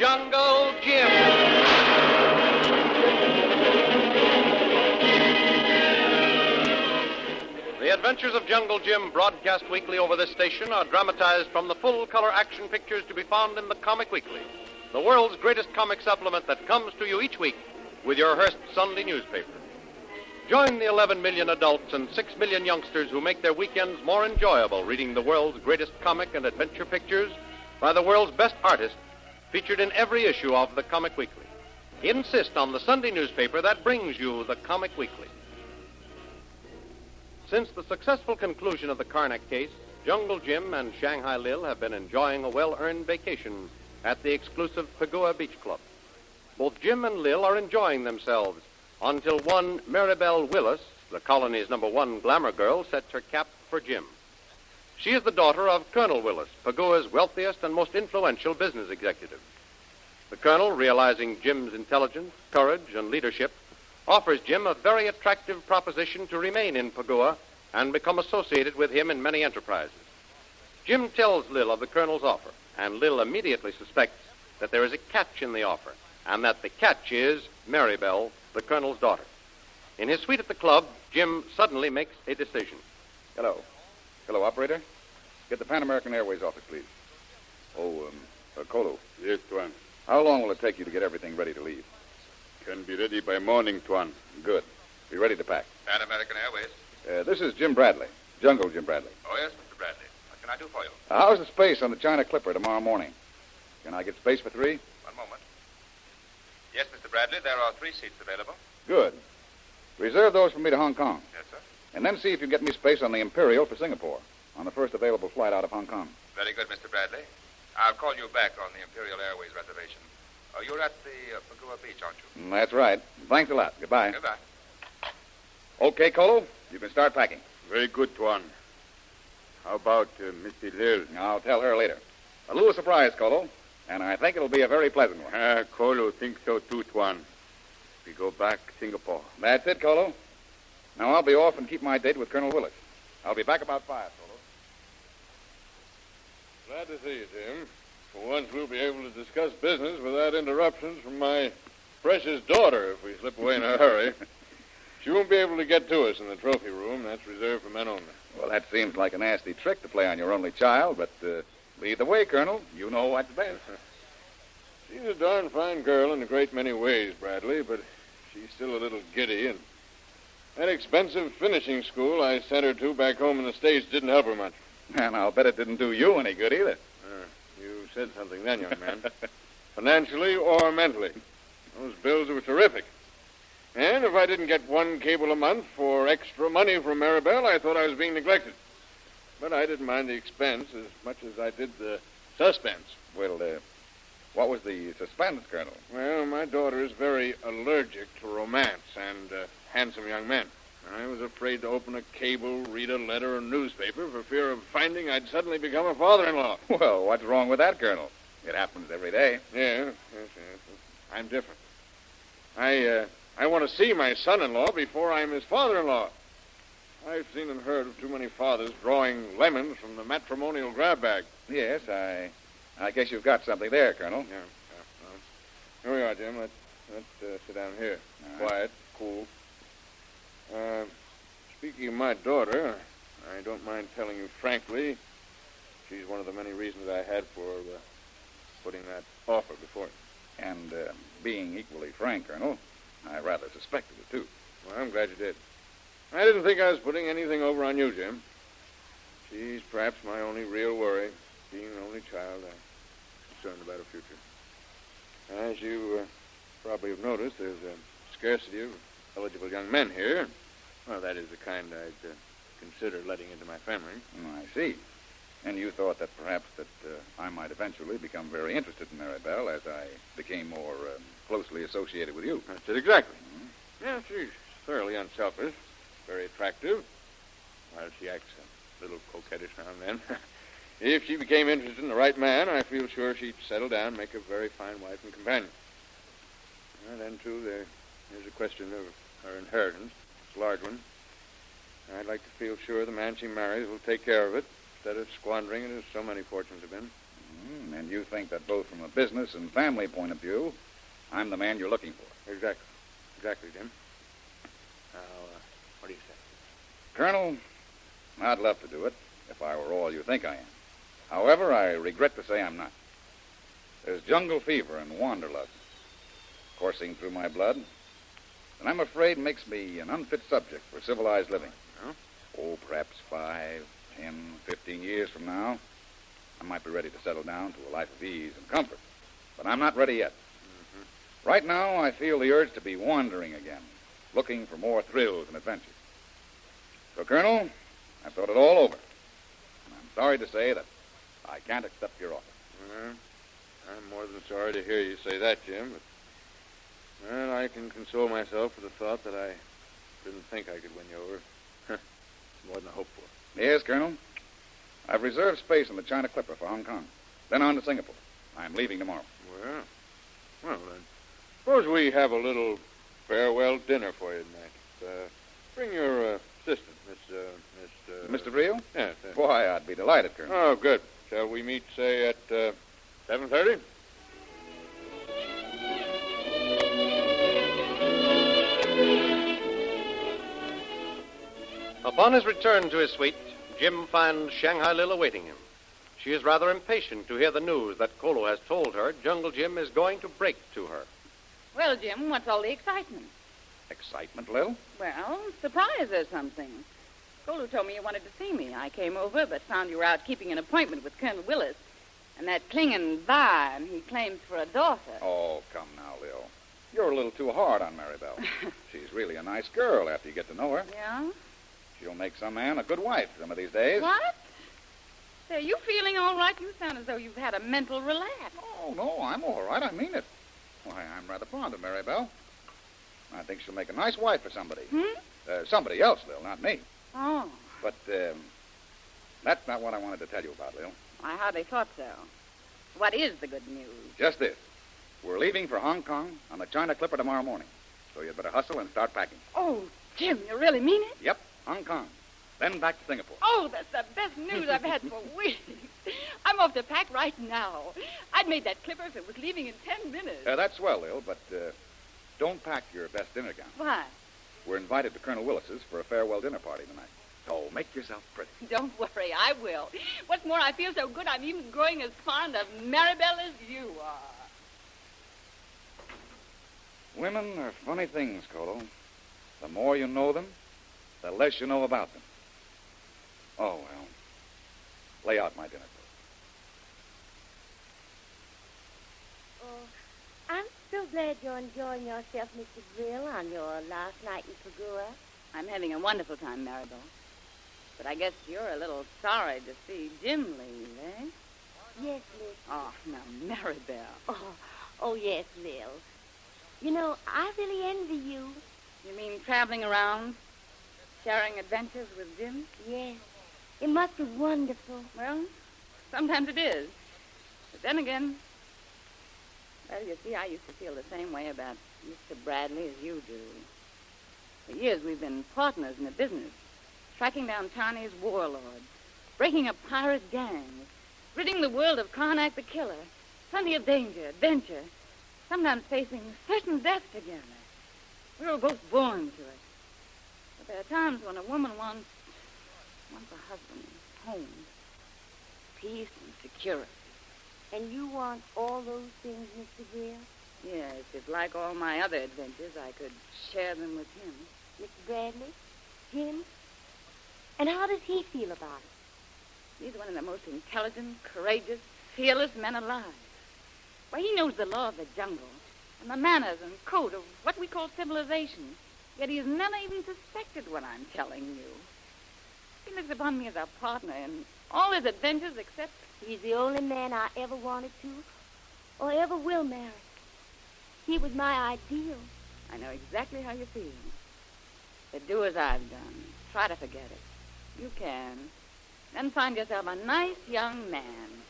Jungle Jim. The Adventures of Jungle Jim, broadcast weekly over this station, are dramatized from the full-color action pictures to be found in the Comic Weekly, the world's greatest comic supplement that comes to you each week with your Hearst Sunday newspaper. Join the 11 million adults and 6 million youngsters who make their weekends more enjoyable reading the world's greatest comic and adventure pictures by the world's best artists, featured in every issue of the Comic Weekly. Insist on the Sunday newspaper that brings you the Comic Weekly. Since the successful conclusion of the Karnak case, Jungle Jim and Shanghai Lil have been enjoying a well-earned vacation at the exclusive Pagua Beach Club. Both Jim and Lil are enjoying themselves until one Maribel Willis, the colony's #1 glamour girl, sets her cap for Jim. She is the daughter of Colonel Willis, Pagua's wealthiest and most influential business executive. The colonel, realizing Jim's intelligence, courage, and leadership, offers Jim a very attractive proposition to remain in Pagua and become associated with him in many enterprises. Jim tells Lil of the colonel's offer, and Lil immediately suspects that there is a catch in the offer, and that the catch is Maribel, the colonel's daughter. In his suite at the club, Jim suddenly makes a decision. Hello. Hello, operator. Get the Pan American Airways office, please. Kolu. Yes, Tuan. How long will it take you to get everything ready to leave? Can be ready by morning, Tuan. Good. Be ready to pack. Pan American Airways. This is Jim Bradley. Jungle Jim Bradley. Oh, yes, Mr. Bradley. What can I do for you? How's the space on the China Clipper tomorrow morning? Can I get space for 3? One moment. Yes, Mr. Bradley, there are 3 seats available. Good. Reserve those for me to Hong Kong. Yes, sir. And then see if you get me space on the Imperial for Singapore, on the first available flight out of Hong Kong. Very good, Mr. Bradley. I'll call you back on the Imperial Airways reservation. You're at the Pagua Beach, aren't you? That's right. Thanks a lot. Goodbye. Goodbye. Okay, Kolu, you can start packing. Very good, Tuan. How about Missy Lil? I'll tell her later. A little surprise, Kolu, and I think it'll be a very pleasant one. Kolu thinks so too, Tuan. We go back Singapore. That's it, Kolu. Now I'll be off and keep my date with Colonel Willis. I'll be back about 5, Kolu. Glad to see you, Jim. For once, we'll be able to discuss business without interruptions from my precious daughter if we slip away in a hurry. She won't be able to get to us in the trophy room. That's reserved for men only. Well, that seems like a nasty trick to play on your only child, but either way, Colonel, you know what's best. She's a darn fine girl in a great many ways, Bradley, but she's still a little giddy, and that expensive finishing school I sent her to back home in the States didn't help her much. And I'll bet it didn't do you any good either. You said something then, young man. Financially or mentally. Those bills were terrific. And if I didn't get 1 cable a month for extra money from Maribel, I thought I was being neglected. But I didn't mind the expense as much as I did the suspense. Well, what was the suspense, Colonel? Well, my daughter is very allergic to romance and handsome young men. I was afraid to open a cable, read a letter, or newspaper for fear of finding I'd suddenly become a father-in-law. Well, what's wrong with that, Colonel? It happens every day. Yes. I'm different. I want to see my son-in-law before I'm his father-in-law. I've seen and heard of too many fathers drawing lemons from the matrimonial grab bag. Yes, I guess you've got something there, Colonel. Yeah. Well, here we are, Jim. Let's sit down here. Right. Quiet, cool. Speaking of my daughter, I don't mind telling you frankly, she's one of the many reasons I had for putting that offer before you. And being equally frank, Colonel, I rather suspected it, too. Well, I'm glad you did. I didn't think I was putting anything over on you, Jim. She's perhaps my only real worry. Being an only child, I'm concerned about her future. As you probably have noticed, there's a scarcity of eligible young men here. Well, that is the kind I'd consider letting into my family. I see. And you thought that perhaps that I might eventually become very interested in Maribel as I became more closely associated with you. That's it exactly. Mm-hmm. Yeah, she's thoroughly unselfish, very attractive. While she acts a little coquettish now and then. If she became interested in the right man, I feel sure she'd settle down and make a very fine wife and companion. And then, too, there's a question of her inheritance. It's a large one. I'd like to feel sure the man she marries will take care of it instead of squandering it as so many fortunes have been. And you think that both from a business and family point of view, I'm the man you're looking for. Exactly. Exactly, Jim. Now, what do you say? Colonel, I'd love to do it if I were all you think I am. However, I regret to say I'm not. There's jungle fever and wanderlust coursing through my blood, and I'm afraid makes me an unfit subject for civilized living. Huh? Oh, perhaps 5, 10, 15 years from now, I might be ready to settle down to a life of ease and comfort. But I'm not ready yet. Mm-hmm. Right now, I feel the urge to be wandering again, looking for more thrills and adventures. So, Colonel, I've thought it all over. And I'm sorry to say that I can't accept your offer. Well, I'm more than sorry to hear you say that, Jim, but, well, I can console myself with the thought that I didn't think I could win you over. It's more than I hoped for. Yes, Colonel. I've reserved space on the China Clipper for Hong Kong. Then on to Singapore. I'm leaving tomorrow. Well, then, suppose we have a little farewell dinner for you tonight. Bring your assistant, Miss... Mr. Vreel? Yes. Why, I'd be delighted, Colonel. Oh, good. Shall we meet, say, at 7:30? Upon his return to his suite, Jim finds Shanghai Lil awaiting him. She is rather impatient to hear the news that Kolu has told her Jungle Jim is going to break to her. Well, Jim, what's all the excitement? Excitement, Lil? Well, surprise or something. Kolu told me you wanted to see me. I came over, but found you were out keeping an appointment with Colonel Willis. And that clinging vine he claims for a daughter. Oh, come now, Lil. You're a little too hard on Maribel. She's really a nice girl after you get to know her. Yeah? She'll make some man a good wife some of these days. What? Say, are you feeling all right? You sound as though you've had a mental relapse. Oh, no, I'm all right. I mean it. Why, I'm rather fond of Maribel. I think she'll make a nice wife for somebody. Somebody else, Lil, not me. Oh. But that's not what I wanted to tell you about, Lil. I hardly thought so. What is the good news? Just this. We're leaving for Hong Kong on the China Clipper tomorrow morning. So you'd better hustle and start packing. Oh, Jim, you really mean it? Yep, Hong Kong. Then back to Singapore. Oh, that's the best news I've had for weeks. I'm off to pack right now. I'd made that clipper if it was leaving in 10 minutes. That's swell, Lil, but don't pack your best dinner gown. Why? We're invited to Colonel Willis's for a farewell dinner party tonight. So make yourself pretty. Don't worry, I will. What's more, I feel so good I'm even growing as fond of Maribel as you are. Women are funny things, Kolu. The more you know them, the less you know about them. Oh, well. Lay out my dinner, Kolu. Oh, I'm so glad you're enjoying yourself, Mr. Grill, on your last night in Pagua. I'm having a wonderful time, Maribel. But I guess you're a little sorry to see Jim leave, eh? Yes, Liz. Oh, now, Maribel. Oh, yes, Lil. You know, I really envy you. You mean traveling around, sharing adventures with Jim? Yes. It must be wonderful. Well, sometimes it is. But then again, well, you see, I used to feel the same way about Mr. Bradley as you do. For years, we've been partners in the business, tracking down Chinese warlords, breaking up pirate gangs, ridding the world of Karnak the Killer. Plenty of danger, adventure, sometimes facing certain death together. We were both born to it. But there are times when a woman wants a husband, home, peace and security. And you want all those things, Mr. Grill? Yes, if like all my other adventures, I could share them with him. Mr. Bradley? Him? And how does he feel about it? He's one of the most intelligent, courageous, fearless men alive. Why, he knows the law of the jungle and the manners and code of what we call civilization. Yet he has never even suspected what I'm telling you. He looks upon me as a partner in all his adventures except... He's the only man I ever wanted to or ever will marry. He was my ideal. I know exactly how you feel. But do as I've done. Try to forget it. You can. Then find yourself a nice young man.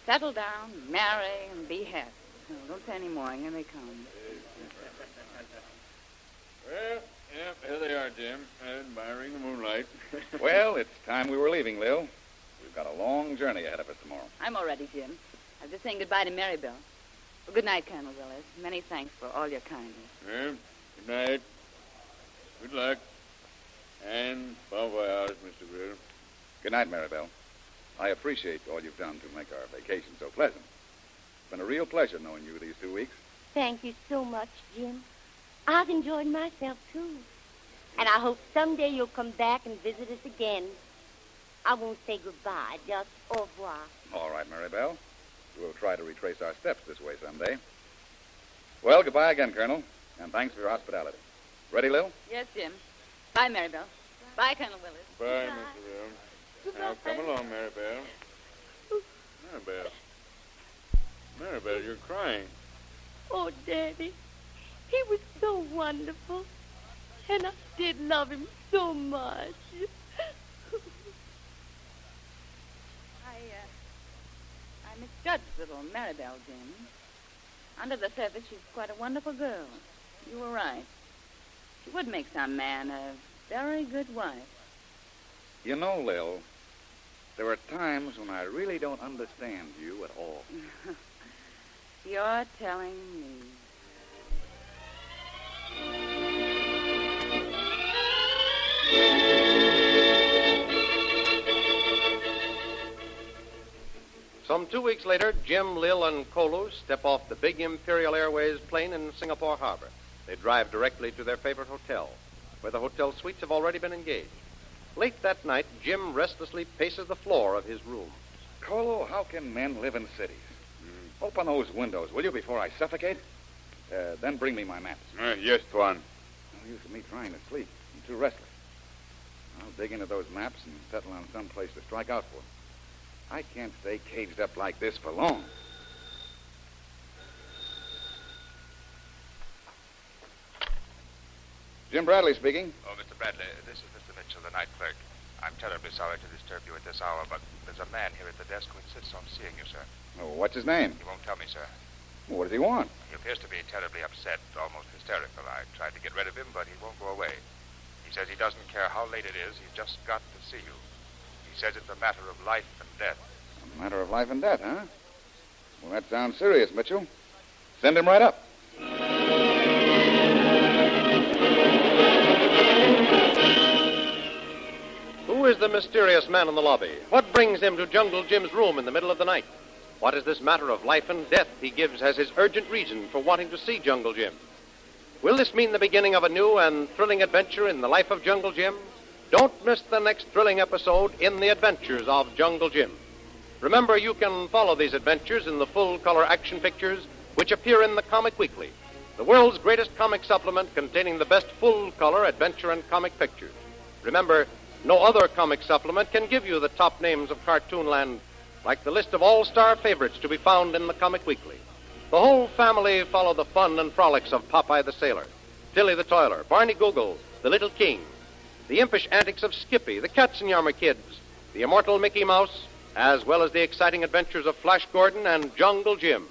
Settle down, marry, and be happy. Oh, don't say any more. Here they come. Well, yeah, here they are, Jim, admiring the moonlight. Well, it's time we were leaving, Lil. We've got a long journey ahead of us tomorrow. I'm all ready, Jim. I'm just saying goodbye to Marybelle. Well, good night, Colonel Willis. Many thanks for all your kindness. Well, good night. Good luck. And bon voyage, Mr. Brill. Good night, Marybelle. I appreciate all you've done to make our vacation so pleasant. It's been a real pleasure knowing you these 2 weeks. Thank you so much, Jim. I've enjoyed myself, too. And I hope someday you'll come back and visit us again. I won't say goodbye, just au revoir. All right, Marybelle. We'll try to retrace our steps this way someday. Well, goodbye again, Colonel, and thanks for your hospitality. Ready, Lil? Yes, Jim. Bye, Marybelle. Bye, Colonel Willis. Bye, Mr. Brill. Now, come along, Marybelle. Marybelle. Marybelle, you're crying. Oh, Daddy, he was so wonderful. And I did love him so much. I misjudged little Marybelle, Jim. Under the surface, she's quite a wonderful girl. You were right. She would make some man a very good wife. You know, Lil, there are times when I really don't understand you at all. You're telling me. Some 2 weeks later, Jim, Lil, and Kolu step off the big Imperial Airways plane in Singapore Harbor. They drive directly to their favorite hotel, where the hotel suites have already been engaged. Late that night, Jim restlessly paces the floor of his room. Kolu, how can men live in cities? Open those windows, will you, before I suffocate? Then bring me my maps. Yes, Tuan. No use of me trying to sleep. I'm too restless. I'll dig into those maps and settle on some place to strike out for. I can't stay caged up like this for long. Jim Bradley speaking. Oh, Mr. Bradley, this is Mr. Mitchell, the night clerk. I'm terribly sorry to disturb you at this hour, but there's a man here at the desk who insists on seeing you, sir. Oh, what's his name? He won't tell me, sir. What does he want? He appears to be terribly upset, almost hysterical. I tried to get rid of him, but he won't go away. He says he doesn't care how late it is. He's just got to see you. He says it's a matter of life and death. A matter of life and death, huh? Well, that sounds serious, Mitchell. Send him right up. Who is the mysterious man in the lobby? What brings him to Jungle Jim's room in the middle of the night? What is this matter of life and death he gives as his urgent reason for wanting to see Jungle Jim? Will this mean the beginning of a new and thrilling adventure in the life of Jungle Jim? Don't miss the next thrilling episode in The Adventures of Jungle Jim. Remember, you can follow these adventures in the full-color action pictures which appear in the Comic Weekly, the world's greatest comic supplement containing the best full-color adventure and comic pictures. Remember, no other comic supplement can give you the top names of Cartoonland, like the list of all-star favorites to be found in the Comic Weekly. The whole family follow the fun and frolics of Popeye the Sailor, Tilly the Toiler, Barney Google, the Little King, the impish antics of Skippy, the Katzenjammer Kids, the immortal Mickey Mouse, as well as the exciting adventures of Flash Gordon and Jungle Jim.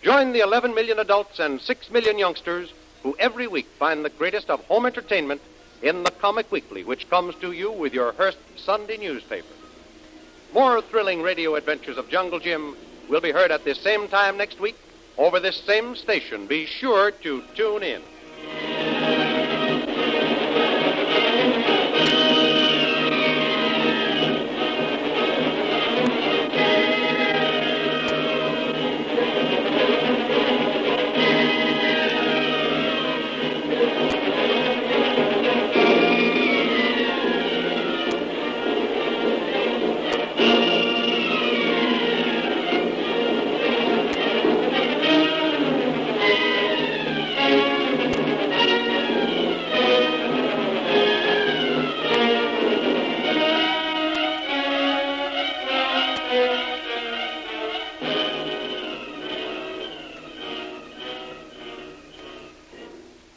Join the 11 million adults and 6 million youngsters who every week find the greatest of home entertainment in the Comic Weekly, which comes to you with your Hearst Sunday newspaper. More thrilling radio adventures of Jungle Jim will be heard at this same time next week over this same station. Be sure to tune in.